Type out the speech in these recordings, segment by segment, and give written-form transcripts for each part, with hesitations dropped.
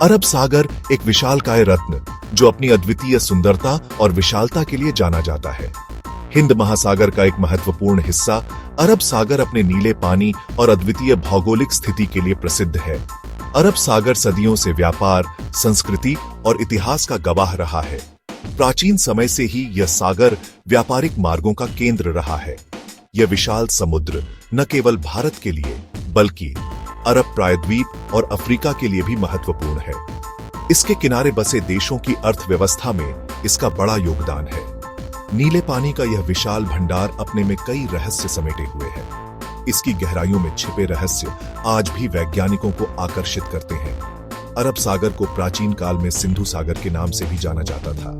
अरब सागर एक विशालकाय रत्न जो अपनी अद्वितीय सुंदरता और विशालता के लिए जाना जाता है। हिंद महासागर का एक महत्वपूर्ण हिस्सा अरब सागर अपने नीले पानी और अद्वितीय भौगोलिक स्थिति के लिए प्रसिद्ध है। अरब सागर सदियों से व्यापार, संस्कृति और इतिहास का गवाह रहा है। प्राचीन समय से ही यह सागर व्यापारिक मार्गों का केंद्र रहा है। यह विशाल समुद्र न केवल भारत के लिए बल्कि अरब प्रायद्वीप और अफ्रीका के लिए भी महत्वपूर्ण है। इसके किनारे बसे देशों की अर्थव्यवस्था में इसका बड़ा योगदान है। नीले पानी का यह विशाल भंडार अपने में कई रहस्य समेटे हुए है। इसकी गहराइयों में छिपे रहस्य आज भी वैज्ञानिकों को आकर्षित करते हैं। अरब सागर को प्राचीन काल में सिंधु सागर के नाम से भी जाना जाता था।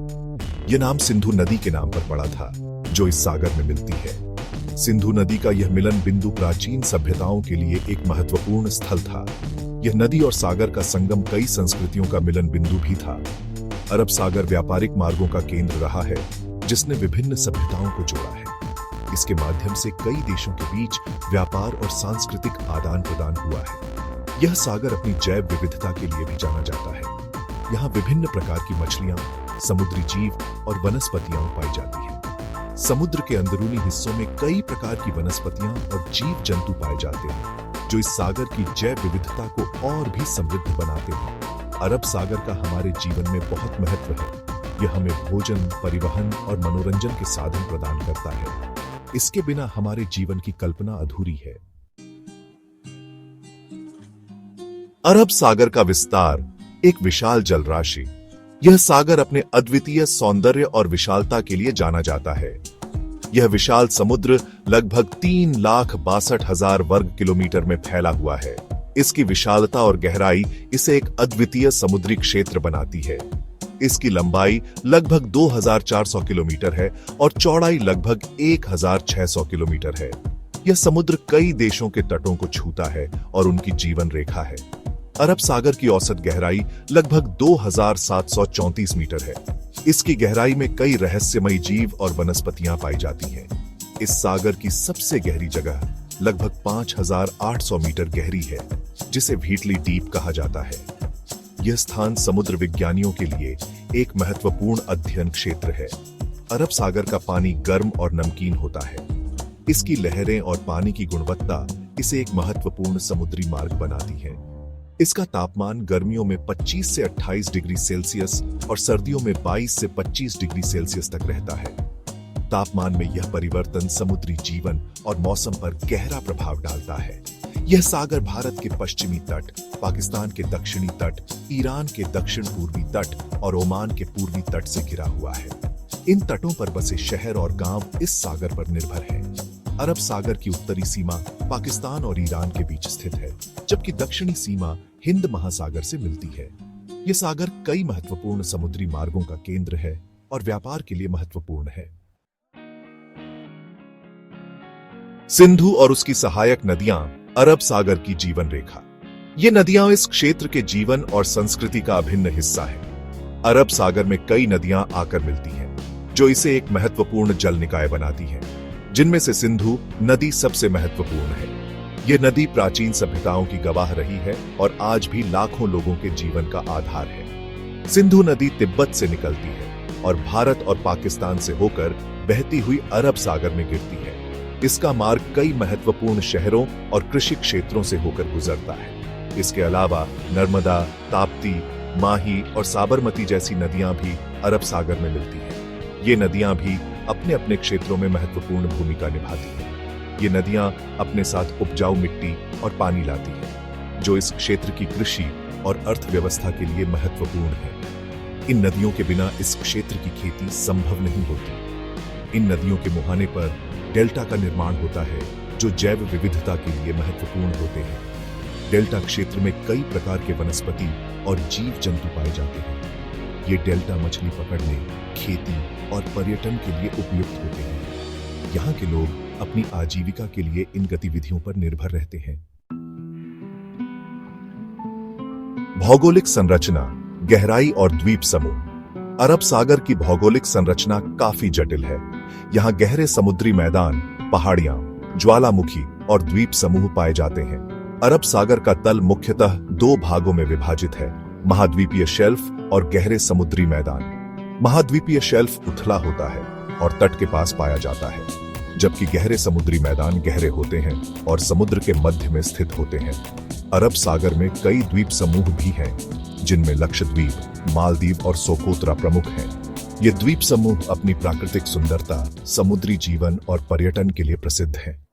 यह नाम सिंधु नदी के नाम पर पड़ा था, जो इस सागर में मिलती है। सिंधु नदी का यह मिलन बिंदु प्राचीन सभ्यताओं के लिए एक महत्वपूर्ण स्थल था। यह नदी और सागर का संगम कई संस्कृतियों का मिलन बिंदु भी था। अरब सागर व्यापारिक मार्गों का केंद्र रहा है, जिसने विभिन्न सभ्यताओं को जोड़ा है। इसके माध्यम से कई देशों के बीच व्यापार और सांस्कृतिक आदान प्रदान हुआ है। यह सागर अपनी जैव विविधता के लिए भी जाना जाता है। यहाँ विभिन्न प्रकार की मछलियां, समुद्री जीव और वनस्पतियां पाई जाती हैं। समुद्र के अंदरूनी हिस्सों में कई प्रकार की वनस्पतियां और जीव जंतु पाए जाते हैं, जो इस सागर की जैव विविधता को और भी समृद्ध बनाते हैं। अरब सागर का हमारे जीवन में बहुत महत्व है। यह हमें भोजन, परिवहन और मनोरंजन के साधन प्रदान करता है। इसके बिना हमारे जीवन की कल्पना अधूरी है। अरब सागर का विस्तार एक विशाल जलराशि। यह सागर अपने अद्वितीय सौंदर्य और विशालता के लिए जाना जाता है। यह विशाल समुद्र लगभग 3,62,000 वर्ग किलोमीटर में फैला हुआ है। इसकी विशालता और गहराई इसे एक अद्वितीय समुद्री क्षेत्र बनाती है। इसकी लंबाई लगभग 2,400 किलोमीटर है और चौड़ाई लगभग 1,600 किलोमीटर है। यह समुद्र कई देशों के तटों को छूता है और उनकी जीवन रेखा है। अरब सागर की औसत गहराई लगभग 2,734 मीटर है। इसकी गहराई में कई रहस्यमयी जीव और वनस्पतियां पाई जाती हैं। इस सागर की सबसे गहरी जगह लगभग 5,800 मीटर गहरी है, जिसे व्हीटली डीप कहा जाता है। यह स्थान समुद्र विज्ञानियों के लिए एक महत्वपूर्ण अध्ययन क्षेत्र है। अरब सागर का पानी गर्म और नमकीन होता है। इसकी लहरें और पानी की गुणवत्ता इसे एक महत्वपूर्ण समुद्री मार्ग बनाती है। इसका तापमान गर्मियों में 25 से 28 डिग्री सेल्सियस और सर्दियों में 22 से 25 डिग्री सेल्सियस तक रहता है। तापमान में यह परिवर्तन समुद्री जीवन और मौसम पर गहरा प्रभाव डालता है। यह सागर भारत के पश्चिमी तट, पाकिस्तान के दक्षिणी तट, ईरान के दक्षिण पूर्वी तट और ओमान के पूर्वी तट से घिरा हुआ है। इन तटों पर बसे शहर और गांव इस सागर पर निर्भर हैं। अरब सागर की उत्तरी सीमा पाकिस्तान और ईरान के बीच स्थित है, जबकि दक्षिणी सीमा हिंद महासागर से मिलती है। यह सागर कई महत्वपूर्ण समुद्री मार्गों का केंद्र है और व्यापार के लिए महत्वपूर्ण है। सिंधु और उसकी सहायक नदियां अरब सागर की जीवन रेखा। ये नदियां इस क्षेत्र के जीवन और संस्कृति का अभिन्न हिस्सा है। अरब सागर में कई नदियां आकर मिलती हैं, जो इसे एक महत्वपूर्ण जल निकाय बनाती हैं, जिनमें से सिंधु नदी सबसे महत्वपूर्ण है। यह नदी प्राचीन सभ्यताओं की गवाह रही है और आज भी लाखों लोगों के जीवन का आधार है। सिंधु नदी तिब्बत से निकलती है और भारत और पाकिस्तान से होकर बहती हुई अरब सागर में गिरती है। इसका मार्ग कई महत्वपूर्ण शहरों और कृषि क्षेत्रों से होकर गुजरता है। इसके अलावा नर्मदा, ताप्ती, माही और साबरमती जैसी नदियां भी अरब सागर में मिलती हैं। ये नदियां भी अपने अपने क्षेत्रों में महत्वपूर्ण भूमिका निभाती हैं। ये नदियां अपने साथ उपजाऊ मिट्टी और पानी लाती हैं, जो इस क्षेत्र की कृषि और अर्थव्यवस्था के लिए महत्वपूर्ण है। इन नदियों के बिना इस क्षेत्र की खेती संभव नहीं होती। इन नदियों के मुहाने पर डेल्टा का निर्माण होता है, जो जैव विविधता के लिए महत्वपूर्ण होते हैं। डेल्टा क्षेत्र में कई प्रकार के वनस्पति और जीव जंतु पाए जाते हैं। ये डेल्टा मछली पकड़ने, खेती और पर्यटन के लिए उपयुक्त होते हैं। यहाँ के लोग अपनी आजीविका के लिए इन गतिविधियों पर निर्भर रहते हैं। भौगोलिक संरचना, गहराई और द्वीप समूह। अरब सागर की भौगोलिक संरचना काफी जटिल है। यहाँ गहरे समुद्री मैदान, पहाड़ियां, ज्वालामुखी और द्वीप समूह पाए जाते हैं। अरब सागर का तल मुख्यतः दो भागों में विभाजित है। महाद्वीपीय शेल्फ और गहरे समुद्री मैदान। महाद्वीपीय शेल्फ उथला होता है और तट के पास पाया जाता है, जबकि गहरे समुद्री मैदान गहरे होते हैं और समुद्र के मध्य में स्थित होते हैं। अरब सागर में कई द्वीप समूह भी हैं, जिनमें लक्षद्वीप, मालदीव और सोकोत्रा प्रमुख हैं। ये द्वीप समूह अपनी प्राकृतिक सुंदरता, समुद्री जीवन और पर्यटन के लिए प्रसिद्ध हैं।